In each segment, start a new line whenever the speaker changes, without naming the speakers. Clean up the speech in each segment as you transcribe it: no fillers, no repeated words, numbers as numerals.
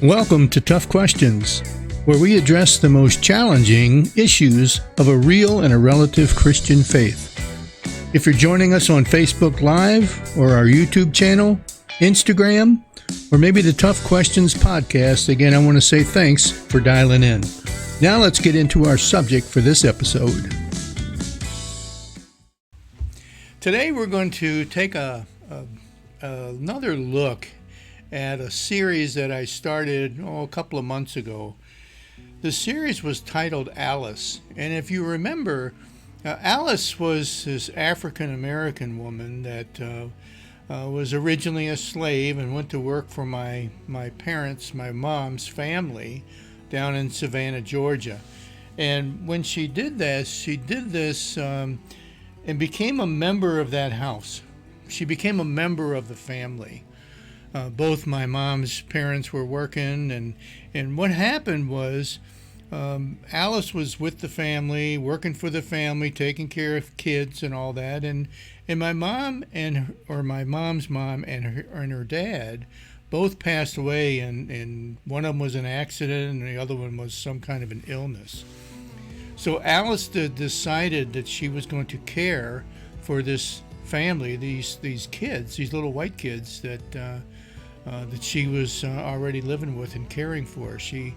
Welcome to Tough Questions, where we address the most challenging issues of a real and a relative Christian faith. If you're joining us on Facebook Live or our YouTube channel, Instagram, or maybe the Tough Questions podcast, again, I want to say thanks for dialing in. Now let's get into our subject for this episode. Today we're going to take another look at a series that I started a couple of months ago. The series was titled Alice, and if you remember, Alice was this African-American woman that was originally a slave and went to work for my parents, my mom's family, down in Savannah, Georgia. And when she did this and became a member of that house. She became a member of the family. Both my mom's parents were working, and what happened was Alice was with the family, working for the family, taking care of kids and all that, and my mom my mom's mom and her dad both passed away, and one of them was an accident and the other one was some kind of an illness. So Alice decided that she was going to care for this family, these kids, these little white kids that she was already living with and caring for. She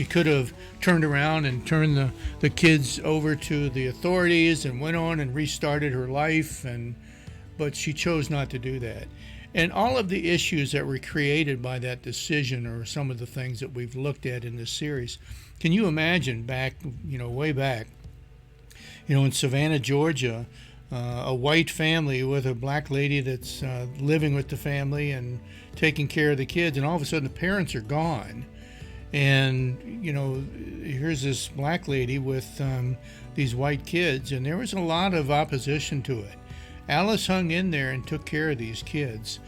could have turned around and turned the kids over to the authorities and went on and restarted her life, but she chose not to do that. And all of the issues that were created by that decision are some of the things that we've looked at in this series. Can you imagine way back, in Savannah, Georgia, a white family with a black lady that's living with the family and taking care of the kids, and all of a sudden the parents are gone, and here's this black lady with these white kids, and there was a lot of opposition to it. Alice hung in there and took care of these kids,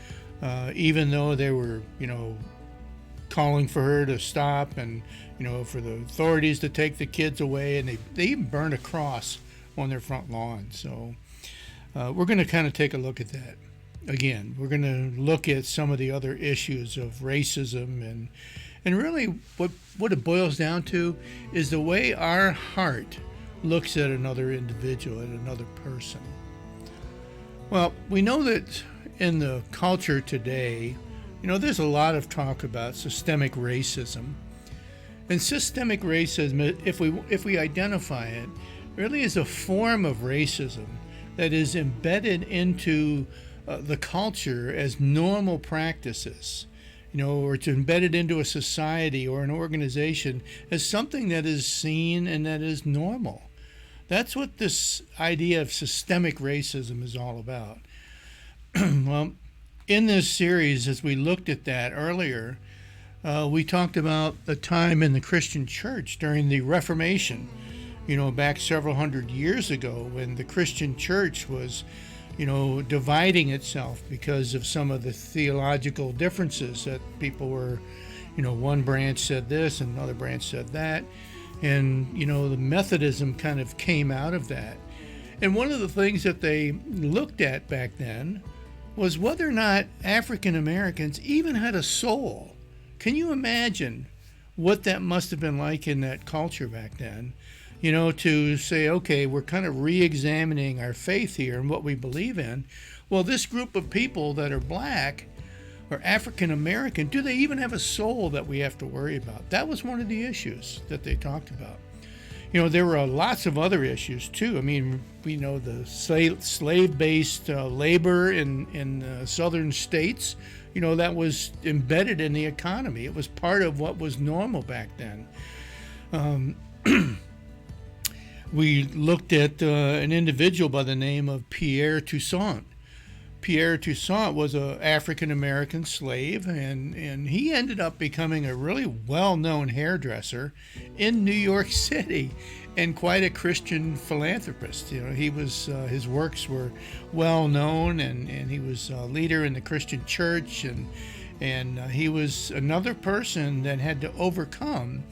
even though they were calling for her to stop and for the authorities to take the kids away, and they even burned a cross on their front lawn. So we're going to kind of take a look at that. Again, we're going to look at some of the other issues of racism, and really what it boils down to is the way our heart looks at another individual, at another person. Well, we know that in the culture today, there's a lot of talk about systemic racism. And systemic racism, if we identify it, really is a form of racism that is embedded into the culture as normal practices, or it's embedded into a society or an organization as something that is seen and that is normal. That's what this idea of systemic racism is all about. Well, in this series, as we looked at that earlier, we talked about the time in the Christian church during the Reformation, back several hundred years ago, when the Christian church was dividing itself because of some of the theological differences that people were, one branch said this and another branch said that. And, the Methodism kind of came out of that. And one of the things that they looked at back then was whether or not African Americans even had a soul. Can you imagine what that must have been like in that culture back then? To say, okay, we're kind of re-examining our faith here and what we believe in. Well, this group of people that are black or African American, do they even have a soul that we have to worry about? That was one of the issues that they talked about. There were lots of other issues too. I mean, we know the slave-based labor in southern states, that was embedded in the economy. It was part of what was normal back then. We looked at an individual by the name of Pierre Toussaint. Pierre Toussaint was an African-American slave, and he ended up becoming a really well-known hairdresser in New York City and quite a Christian philanthropist. He was his works were well-known, and he was a leader in the Christian church, and he was another person that had to overcome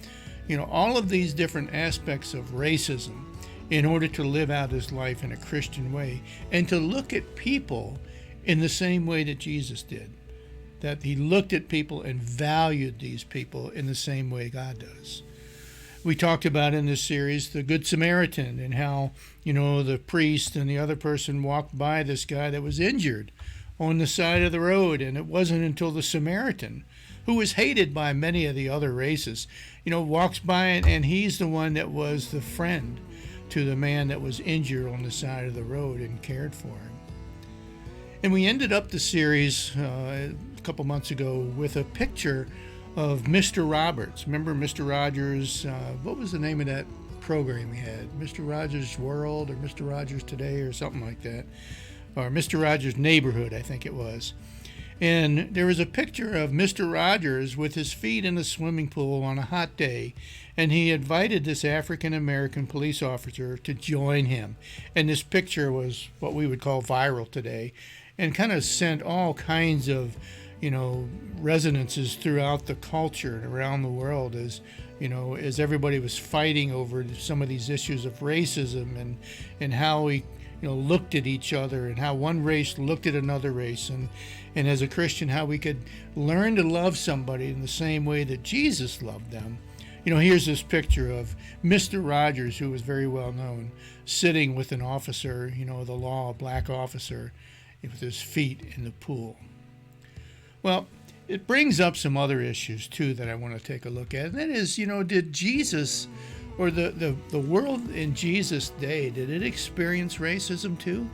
all of these different aspects of racism in order to live out his life in a Christian way and to look at people in the same way that Jesus did. that he looked at people and valued these people in the same way God does. We talked about in this series the Good Samaritan and how, the priest and the other person walked by this guy that was injured on the side of the road, and it wasn't until the Samaritan, who was hated by many of the other races, walks by and he's the one that was the friend to the man that was injured on the side of the road and cared for him. And we ended up the series a couple months ago with a picture of Mr. Roberts. Remember Mr. Rogers? What was the name of that program he had? Mr. Rogers' World or Mr. Rogers Today or something like that. Or Mr. Rogers' Neighborhood, I think it was. And there was a picture of Mr. Rogers with his feet in a swimming pool on a hot day, and he invited this African-American police officer to join him. And this picture was what we would call viral today, and kind of sent all kinds of, resonances throughout the culture and around the world as everybody was fighting over some of these issues of racism and how we looked at each other and how one race looked at another race, and as a Christian, how we could learn to love somebody in the same way that Jesus loved them. Here's this picture of Mr. Rogers, who was very well known, sitting with an officer, the law, a black officer, with his feet in the pool. Well, it brings up some other issues too that I want to take a look at, and that is, did Jesus or the world in Jesus' day, did it experience racism too?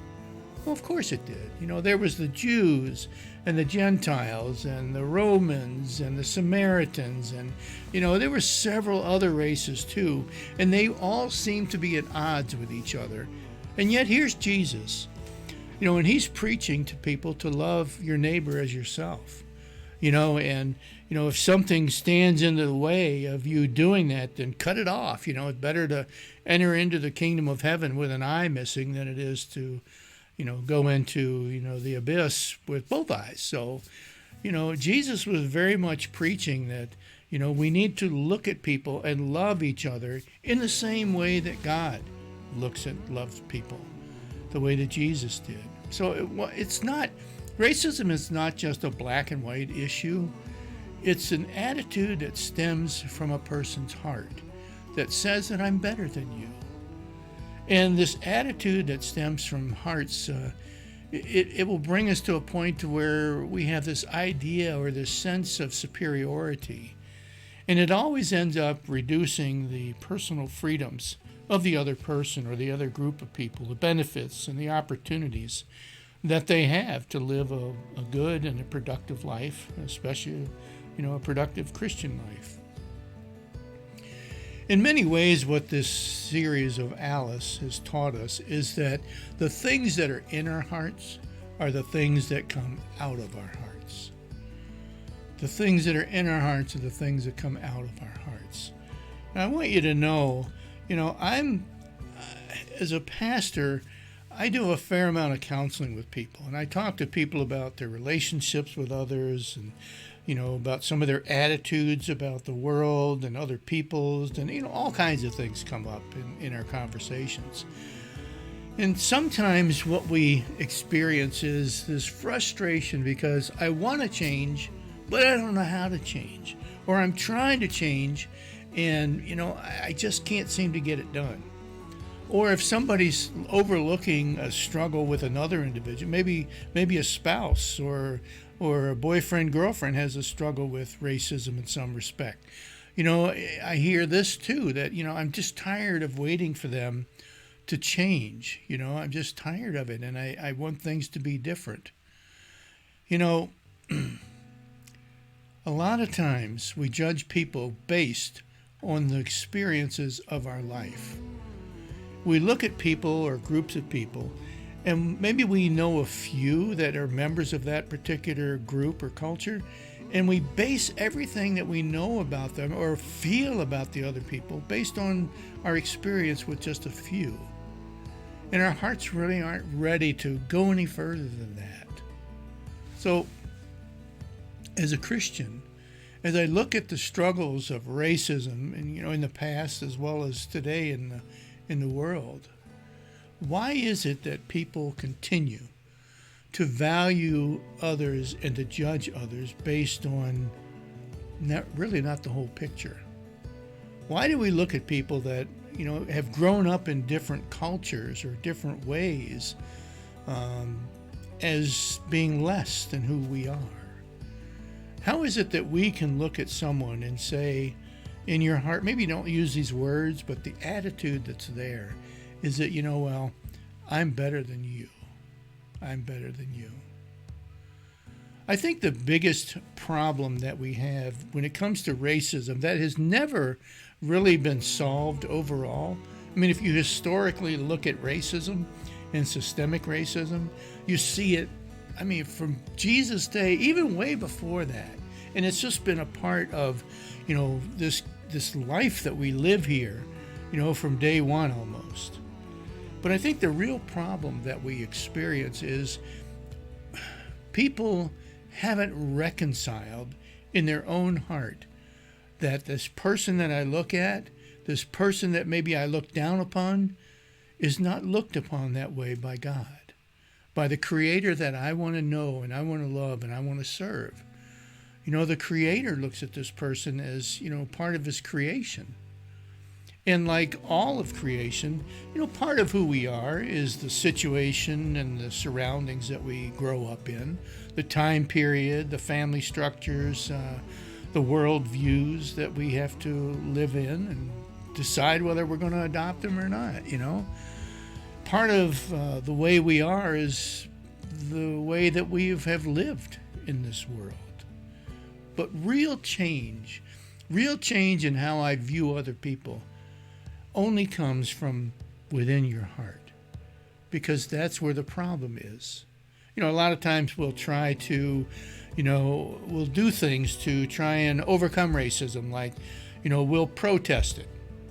Well, of course it did. There was the Jews and the Gentiles and the Romans and the Samaritans, and there were several other races too, and they all seemed to be at odds with each other. And yet here's Jesus, and he's preaching to people to love your neighbor as yourself. If something stands in the way of you doing that, then cut it off. It's better to enter into the kingdom of heaven with an eye missing than it is to, go into, the abyss with both eyes. So, Jesus was very much preaching that, we need to look at people and love each other in the same way that God loves people, the way that Jesus did. So racism is not just a black and white issue. It's an attitude that stems from a person's heart that says that I'm better than you. And this attitude that stems from hearts, it will bring us to a point to where we have this idea or this sense of superiority. And it always ends up reducing the personal freedoms of the other person or the other group of people, the benefits and the opportunities that they have to live a good and a productive life, especially, a productive Christian life. In many ways, what this series of Alice has taught us is that the things that are in our hearts are the things that come out of our hearts. The things that are in our hearts are the things that come out of our hearts. And I want you to know, as a pastor, I do a fair amount of counseling with people, and I talk to people about their relationships with others and, about some of their attitudes about the world and other peoples, and, all kinds of things come up in our conversations. And sometimes what we experience is this frustration because I want to change, but I don't know how to change. Or I'm trying to change, and, I just can't seem to get it done. Or if somebody's overlooking a struggle with another individual, maybe a spouse or a boyfriend, girlfriend has a struggle with racism in some respect. I hear this too, that, I'm just tired of waiting for them to change. I'm just tired of it, and I want things to be different. A lot of times we judge people based on the experiences of our life. We look at people or groups of people, and maybe we know a few that are members of that particular group or culture, and we base everything that we know about them or feel about the other people based on our experience with just a few. And our hearts really aren't ready to go any further than that. So, as a Christian, as I look at the struggles of racism, and in the past as well as today in the world, why is it that people continue to value others and to judge others based on not the whole picture? Why do we look at people that, have grown up in different cultures or different ways as being less than who we are? How is it that we can look at someone and say, in your heart, maybe don't use these words, but the attitude that's there is that, well, I'm better than you. I'm better than you. I think the biggest problem that we have when it comes to racism that has never really been solved overall. I mean, if you historically look at racism and systemic racism, you see it, from Jesus' day, even way before that. And it's just been a part of, this life that we live here, from day one almost. But I think the real problem that we experience is people haven't reconciled in their own heart that this person that I look at, this person that maybe I look down upon, is not looked upon that way by God, by the Creator that I want to know and I want to love and I want to serve. The Creator looks at this person as, part of His creation. And like all of creation, part of who we are is the situation and the surroundings that we grow up in, the time period, the family structures, the world views that we have to live in and decide whether we're going to adopt them or not, Part of the way we are is the way that we have lived in this world. But real change in how I view other people only comes from within your heart, because that's where the problem is. A lot of times we'll try to, we'll do things to try and overcome racism, like, we'll protest it.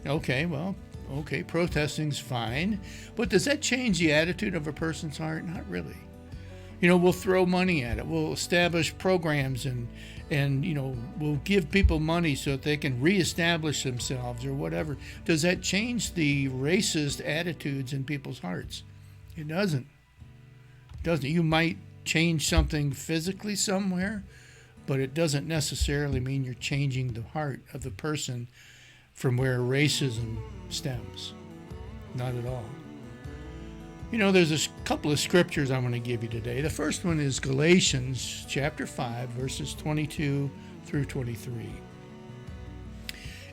Okay, protesting's fine, but does that change the attitude of a person's heart? Not really. We'll throw money at it. We'll establish programs and we'll give people money so that they can reestablish themselves or whatever. Does that change the racist attitudes in people's hearts? It doesn't. You might change something physically somewhere, but it doesn't necessarily mean you're changing the heart of the person from where racism stems. Not at all. There's a couple of scriptures I'm going to give you today. The first one is Galatians chapter 5, verses 22 through 23.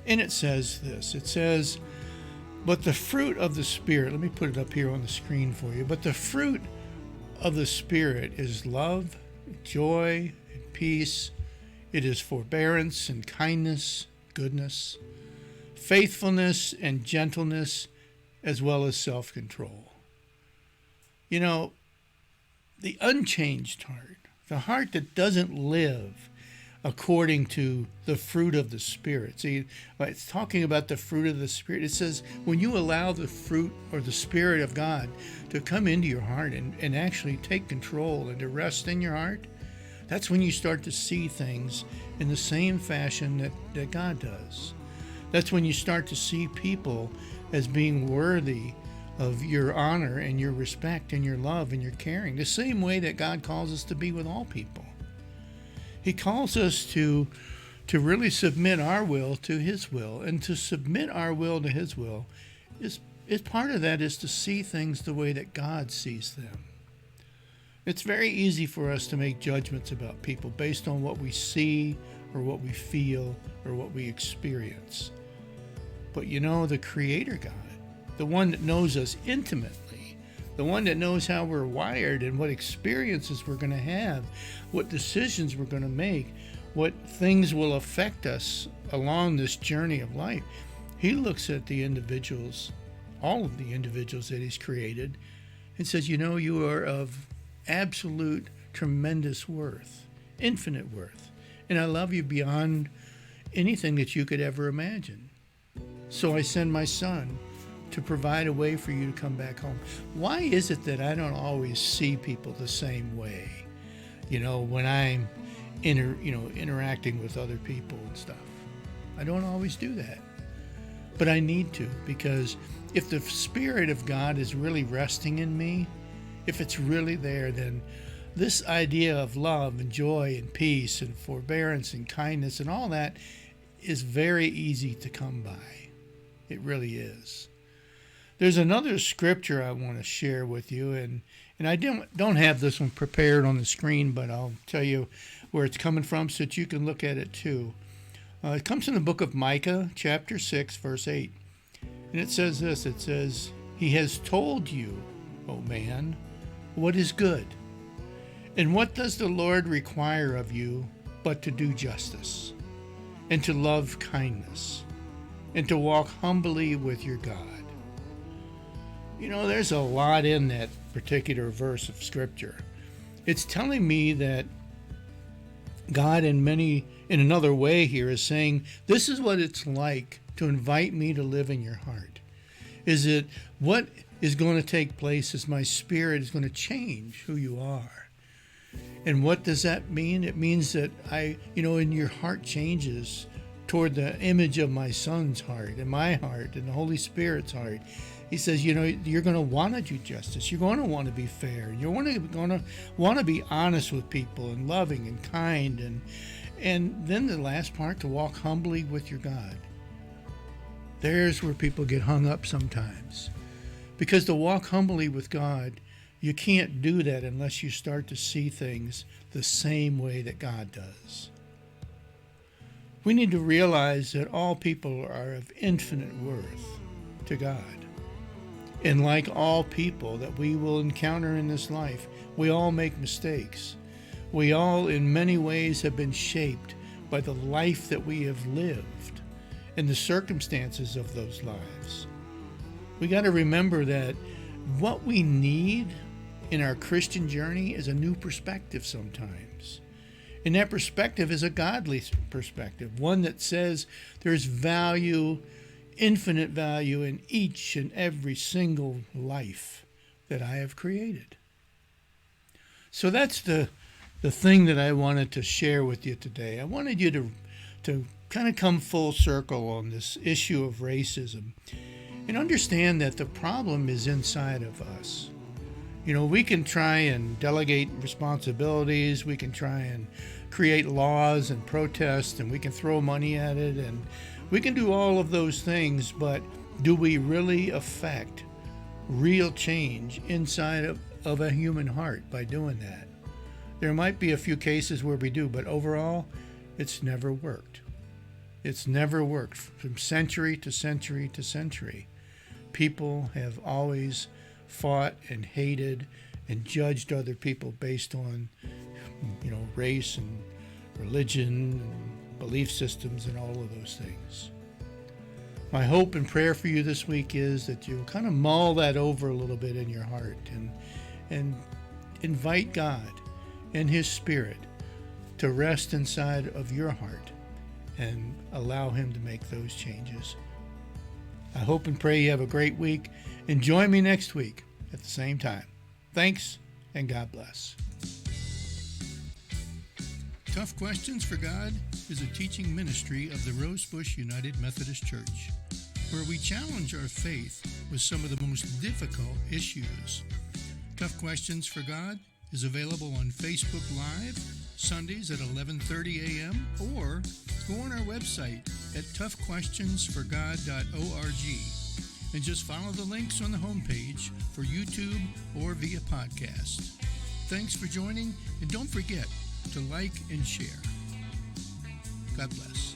And it says this. It says, but the fruit of the Spirit, let me put it up here on the screen for you. But the fruit of the Spirit is love, joy, and peace. It is forbearance and kindness, goodness, faithfulness and gentleness, as well as self-control. The unchanged heart, the heart that doesn't live according to the fruit of the Spirit. See, it's talking about the fruit of the Spirit. It says when you allow the fruit or the Spirit of God to come into your heart and actually take control and to rest in your heart, that's when you start to see things in the same fashion that God does. That's when you start to see people as being worthy of your honor and your respect and your love and your caring, the same way that God calls us to be with all people. He calls us to really submit our will to His will, and to submit our will to His will is part of that is to see things the way that God sees them. It's very easy for us to make judgments about people based on what we see or what we feel or what we experience. But the Creator God, the one that knows us intimately, the one that knows how we're wired and what experiences we're going to have, what decisions we're going to make, what things will affect us along this journey of life. He looks at the individuals, all of the individuals that He's created, and says, you are of absolute, tremendous worth, infinite worth, and I love you beyond anything that you could ever imagine. So I send my Son to provide a way for you to come back home. Why is it that I don't always see people the same way? When I'm interacting with other people and stuff. I don't always do that. But I need to, because if the Spirit of God is really resting in me, if it's really there, then this idea of love and joy and peace and forbearance and kindness and all that is very easy to come by. It really is. There's another scripture I want to share with you, and I don't have this one prepared on the screen, but I'll tell you where it's coming from so that you can look at it too. It comes from the book of Micah, chapter 6, verse 8. And it says this, it says, "He has told you, O man, what is good. And what does the Lord require of you but to do justice, and to love kindness, and to walk humbly with your God?" You know, there's a lot in that particular verse of Scripture. It's telling me that God in another way here is saying, this is what it's like to invite me to live in your heart. Is it what is going to take place is my Spirit is going to change who you are. And what does that mean? It means that in your heart changes toward the image of my Son's heart and my heart and the Holy Spirit's heart. He says, you're going to want to do justice. You're going to want to be fair. You're going to want to be honest with people and loving and kind. And then the last part, to walk humbly with your God. There's where people get hung up sometimes. Because to walk humbly with God, you can't do that unless you start to see things the same way that God does. We need to realize that all people are of infinite worth to God. And like all people that we will encounter in this life, we all make mistakes. We all, in many ways, have been shaped by the life that we have lived and the circumstances of those lives. We got to remember that what we need in our Christian journey is a new perspective sometimes. And that perspective is a godly perspective, one that says there's value, infinite value in each and every single life that I have created. So that's the thing that I wanted to share with you today. I wanted you to kind of come full circle on this issue of racism and understand that the problem is inside of us. We can try and delegate responsibilities, we can try and create laws and protest, and we can throw money at it, and we can do all of those things, but do we really affect real change inside of a human heart by doing that? There might be a few cases where we do, but overall, it's never worked. It's never worked from century to century to century. People have always fought and hated and judged other people based on, race and religion and belief systems and all of those things. My hope and prayer for you this week is that you'll kind of mull that over a little bit in your heart and invite God and His Spirit to rest inside of your heart and allow Him to make those changes. I hope and pray you have a great week, and join me next week at the same time. Thanks, and God bless. Tough Questions for God is a teaching ministry of the Rosebush United Methodist Church, where we challenge our faith with some of the most difficult issues. Tough Questions for God is available on Facebook Live, Sundays at 11:30 a.m., or go on our website at toughquestionsforgod.org and just follow the links on the homepage for YouTube or via podcast. Thanks for joining, and don't forget to like and share. God bless.